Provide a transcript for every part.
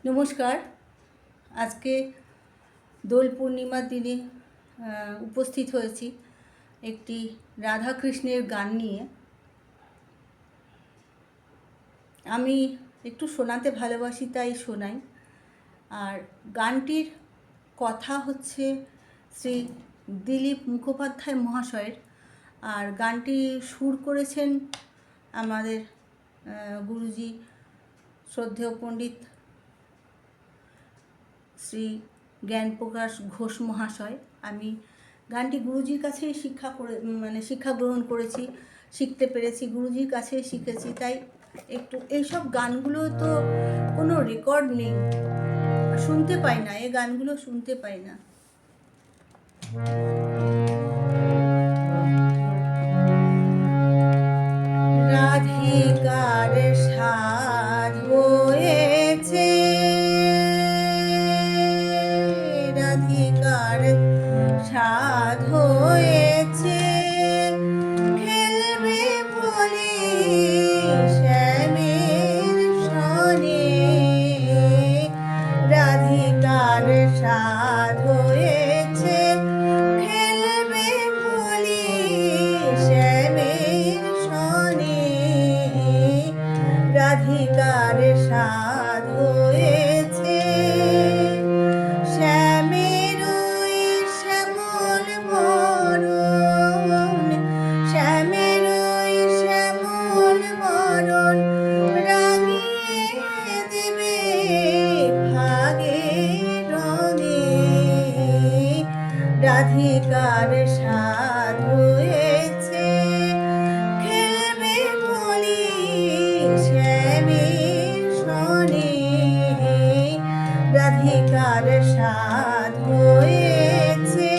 নমস্কার। আজকে দোল পূর্ণিমার দিনে উপস্থিত হয়েছি একটি রাধাকৃষ্ণের গান নিয়ে। আমি একটু শোনাতে ভালোবাসি, তাই শোনাই। আর গানটির কথা হচ্ছে শ্রী দিলীপ মুখোপাধ্যায় মহাশয়ের, আর গানটি সুর করেছেন আমাদের গুরুজি শ্রদ্ধেয় পণ্ডিত শ্রী জ্ঞানপ্রকাশ ঘোষ মহাশয়। আমি গানটি গুরুজির কাছেই শিক্ষা গ্রহণ করেছি, শিখতে পেরেছি, গুরুজির কাছেই শিখেছি। তাই একটু এইসব গানগুলো তো কোনো রেকর্ড নেই, শুনতে পাই না, এই গানগুলো শুনতে পাই না। রাধিকার সাধ হয়েছে, রাধিকার সাধ হয়েছে, খেলবে বলে শ্যামের সনে। রাধিকার সাধ হয়েছে, খেলবে বলে শ্যামের সনে। রাধিকার সাধ হয়েছে, শ্যামের ওই শ্যামল বরণ, শ্যামের ওই শ্যামল বরণ রাঙিয়ে দেবে ভাগে রঙে। রাধিকার সাধ হয়েছে, খেলবে বলি শ্যামের সনে। রাধিকার সাধ হয়েছে।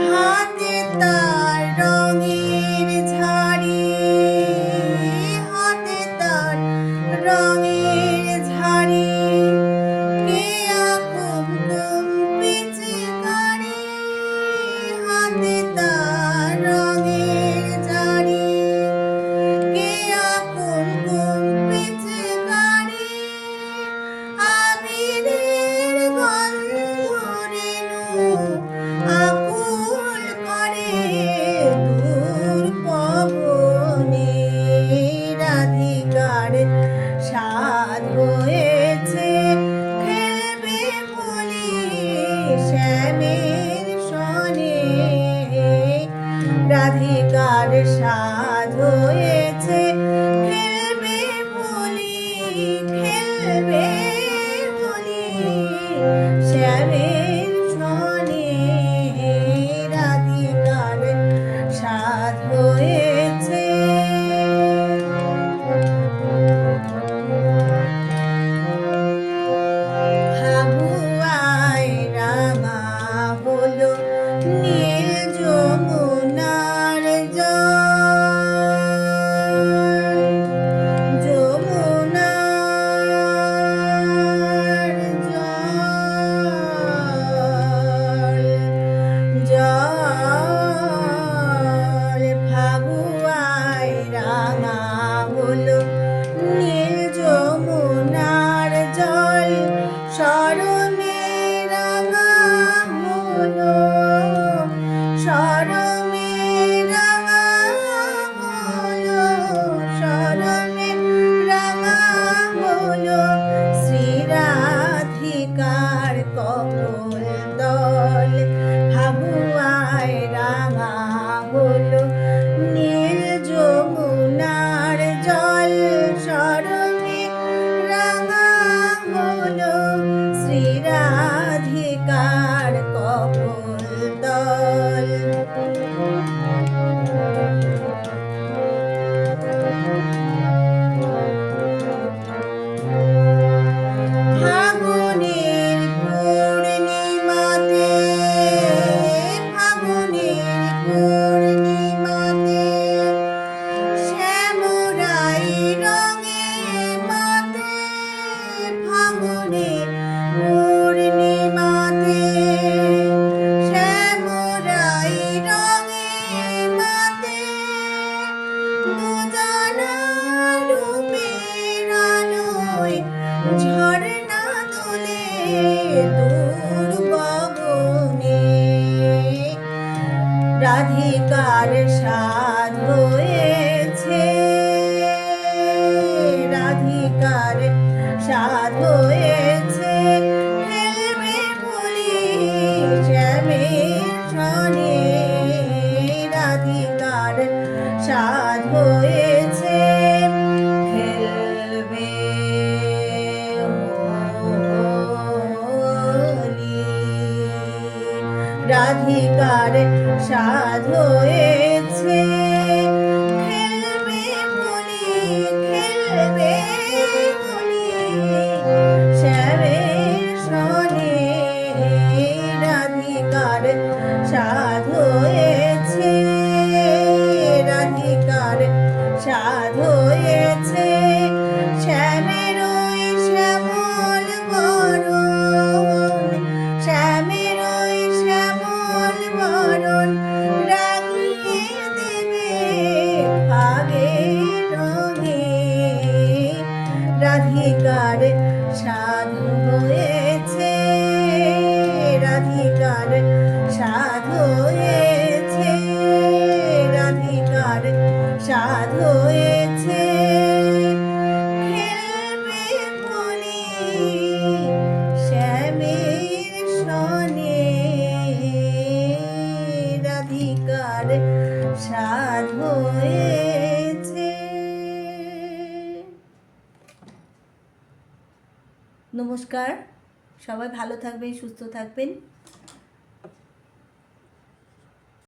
হাতে তার রঙের ঝাড়ি, হাতে তার রঙের ঝাড়ি, কেয়া কুমকুম পিচকারি। হাতে তার রঙের ঝাড়ি, কেয়া কুমকুম পিচকারি। আবিরের গন্ধ রেণু আকুল করে দূর পবনে। রাধিকার সাধ হয়েছে, খেলবে বলি শ্যামের সনে। রাধিকার সাধ হয়েছে, খেলবে বলি, খেলবে বলি শ্যামের সনে। রাধিকার সাধ হয়েছে। ভাবুয়ায় রাঙা হলো নীল যমুনার জল, যমুনার জল, জল। ফাগুয়ায় রাঙা হলো নীল যমুনার জল, শরণে রাঙা হলো, শরণে রাঙা হলো, শরণে রাঙা হলো শ্রী রাধিকার কপল দল। ফাগুয়ায় রাঙা হলো নীল যমুনার জল, শরণে রাঙা হলো শ্রী রাধিকার কপল দল। ফাগুনের পূর্ণিমাতে, ফাগুনের পূর্ণিমাতে, শ্যামরাই রঙে মাতে। ফাগুনের পূর্ণিমাতে, শ্যামরাই রঙে মাতে। রাধিকার সাধ হয়েছে, রাধিকার সাধ হয়েছে, খেলবে বলি শ্যামের সনে। রাধিকার সাধ হয়েছে, খেলবে হোলি। রাধিকার সাধ হয়েছে, খেলবে বলি, খেলবে বলি শ্যামের সনে। রাধিকার সাধ হয়েছে, রাধিকার সাধ হয়েছে, শ্যামের ওই শ্যামল বরণ, শ্যামের ওই শ্যামল বরণ রাঙিয়ে দেবে ভাগে রঙে। রাধিকার সাধ হয়েছে, রাধিকার সাধ হয়েছে, রাধিকার সাধ হয়েছে, খেলবে বলি শ্যামের সনে। রাধিকার সাধ হয়েছে। নমস্কার, সবাই ভালো থাকবেন, সুস্থ থাকবেন।